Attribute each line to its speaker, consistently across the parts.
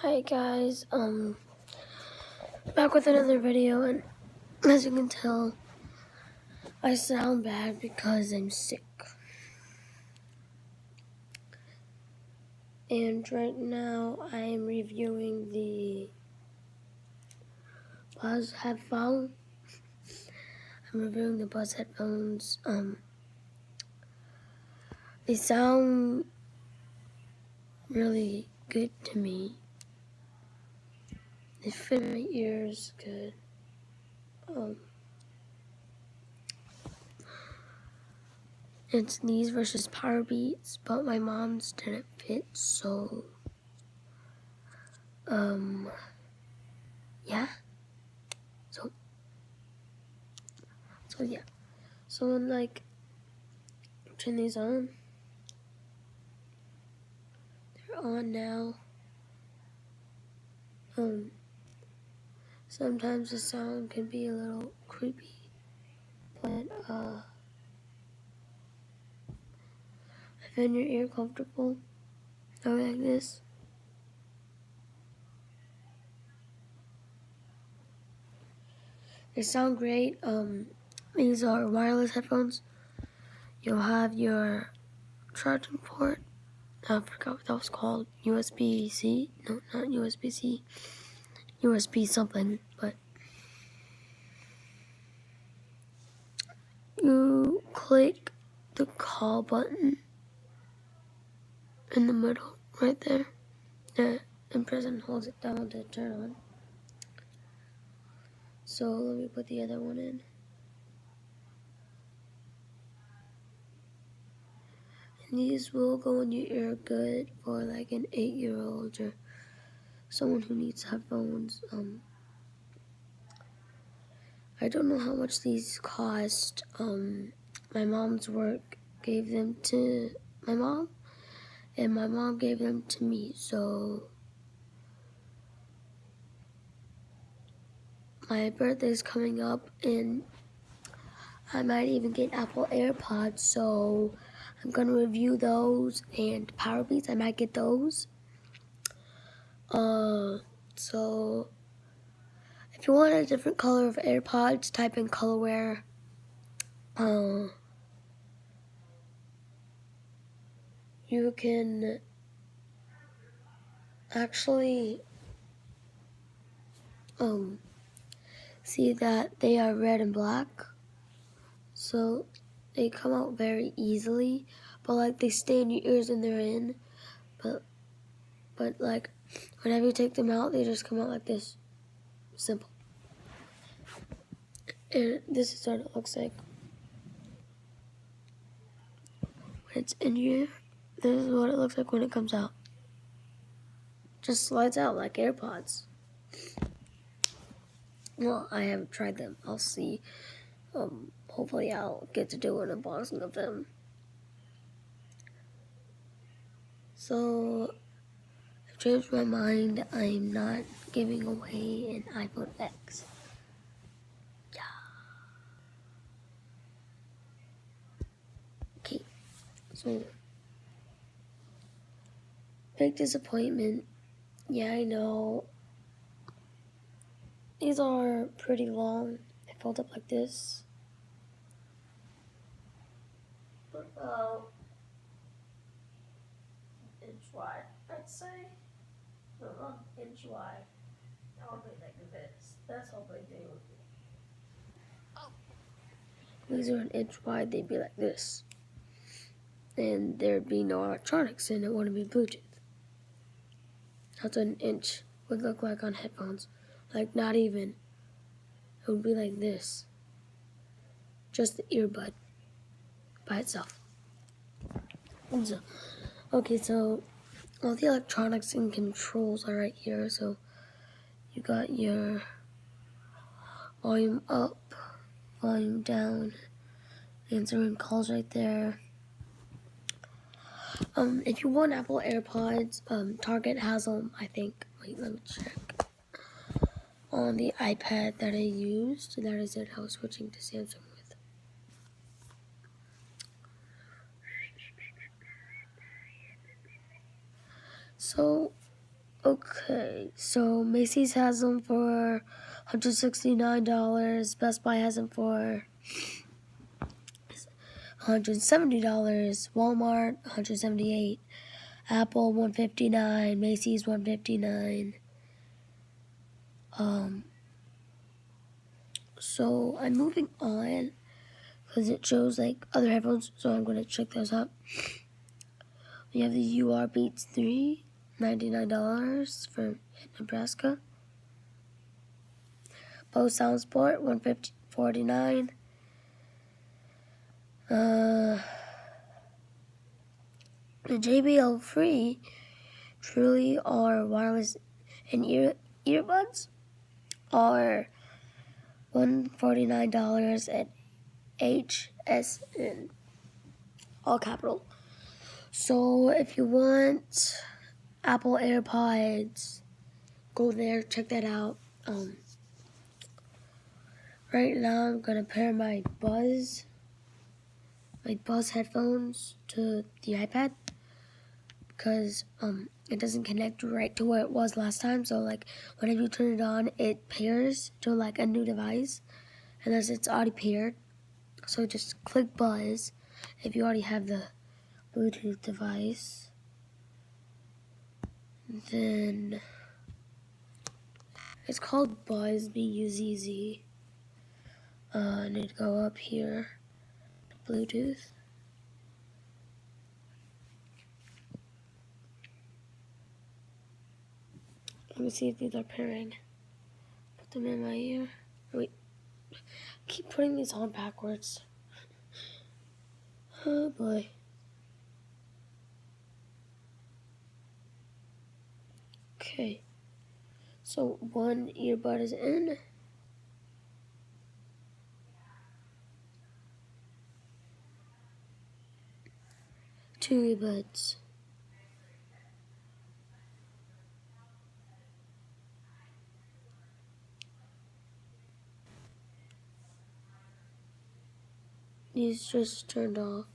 Speaker 1: Hi guys, back with another video, and as you can tell, I sound bad because I'm sick. And right now, I am reviewing the Buzz headphone. I'm reviewing the Buzz headphones. They sound really good to me. They fit my ears good. It's these versus Powerbeats, but my mom's didn't fit, so yeah. So yeah. So when turn these on. They're on now. Sometimes the sound can be a little creepy, but I find your ear comfortable. Like this. They sound great. These are wireless headphones. You'll have your charging port. I forgot what that was called. USB-C? No, not USB-C. USB something, but you click the call button in the middle, right there. And press and hold it down to turn on. So let me put the other one in. And these will go in your ear good for like an 8-year-old or someone who needs headphones. I don't know how much these cost. My mom's work gave them to my mom, and my mom gave them to me. So my birthday's coming up, and I might even get Apple AirPods. So I'm gonna review those, and Powerbeats, I might get those. So if you want a different color of AirPods, type in colorware. You can actually see that they are red and black. So they come out very easily, but like they stay in your ears and they're in. But like whenever you take them out, they just come out like this. Simple. And this is what it looks like when it's in your ear. This is what it looks like when it comes out. Just slides out like AirPods. Well, I haven't tried them. I'll see. Hopefully I'll get to do an unboxing of them. So I've changed my mind. I'm not giving away an iPhone X. Yeah. Okay. So big disappointment. Yeah, I know. These are pretty long. They fold up like this. About an inch wide, I'd say. No, not an inch wide. I'll be like this. That's how big they would be. Oh. These are an inch wide, they'd be like this. And there'd be no electronics and it wouldn't be Bluetooth. That's what an inch would look like on headphones. Like not even. It would be like this. Just the earbud by itself. So, okay, so all the electronics and controls are right here. So you got your volume up, volume down, answering calls right there. If you want Apple AirPods, Target has them, I think. Wait, let me check. On the iPad that I used, that is it. I was switching to Samsung with. So, Okay, so Macy's has them for $169. Best Buy has them for $170. Walmart $178. Apple $159. Macy's $159. So I'm moving on because it shows like other headphones, so I'm gonna check those out. We have the UR Beats 3, $99 from Nebraska. Bose Sound Sport, $149. The JBL Free truly are wireless and earbuds are $149 at HSN, all capital. So if you want Apple AirPods, go there, check that out. Right now I'm gonna pair my Buzz headphones to the iPad because it doesn't connect right to where it was last time. So like whenever you turn it on, it pairs to like a new device unless it's already paired. So just click Buzz if you already have the Bluetooth device. Then it's called Buzz, B-U-Z-Z. I need to go up here, Bluetooth. Let me see if these are pairing. Put them in my ear. Wait, I keep putting these on backwards. Oh boy. Okay, so one earbud is in. Two earbuds. These just turned off.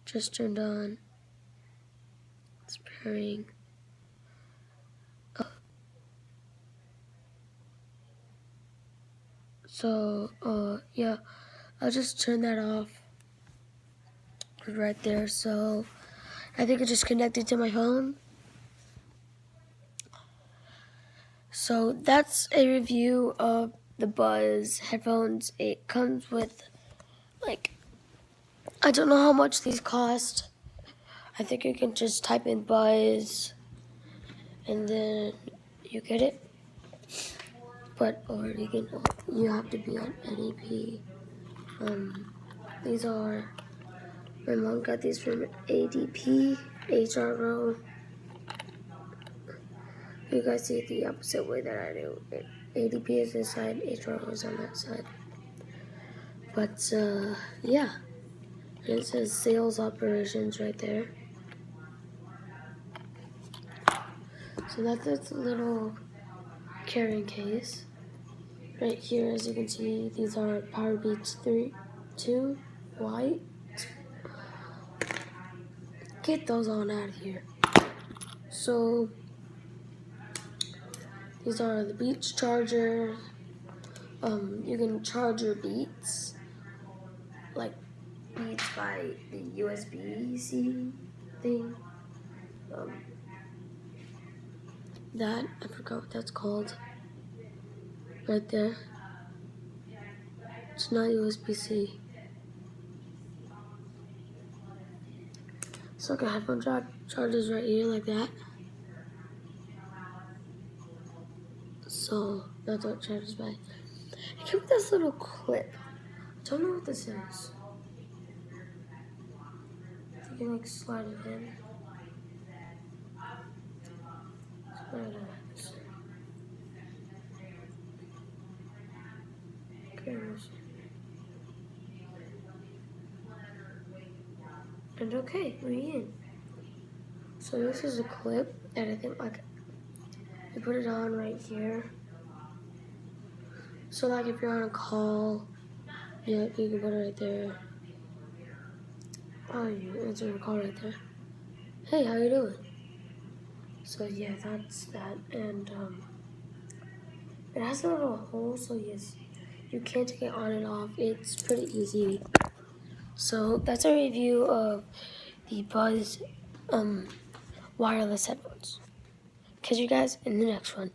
Speaker 1: Just turned on. It's pairing. So, yeah, I'll just turn that off right there. So, I think it just connected to my phone. So, that's a review of the Buzz headphones. It comes with, like, I don't know how much these cost. I think you can just type in Buzz and then you get it. But, or you have to be on NEP. These are, my mom got these from ADP, HRO. You guys see it the opposite way that I do. ADP is this side, HRO is on that side. But, yeah. And it says sales operations right there. So that's its little carrying case. Right here, as you can see, these are Powerbeats 2 white. Get those on out of here. So, these are the Beats chargers. You can charge your Beats, like Beats by the USB-C thing. That, I forgot what that's called. Right there. It's not USB-C. It's like a headphone charges right here, like that. So, that's what it charges by. It came with this little clip. I don't know what this is. You can like slide it in. Slide it in. Okay, and okay, we're in. So this is a clip, and I think like you put it on right here. So like if you're on a call, yeah, you can put it right there. Oh, you answered the call right there. Hey, how you doing? So yeah, that's that, and it has a little hole, so yes, you can take it on and off. It's pretty easy. So that's a review of the Buzz wireless headphones. Catch you guys in the next one.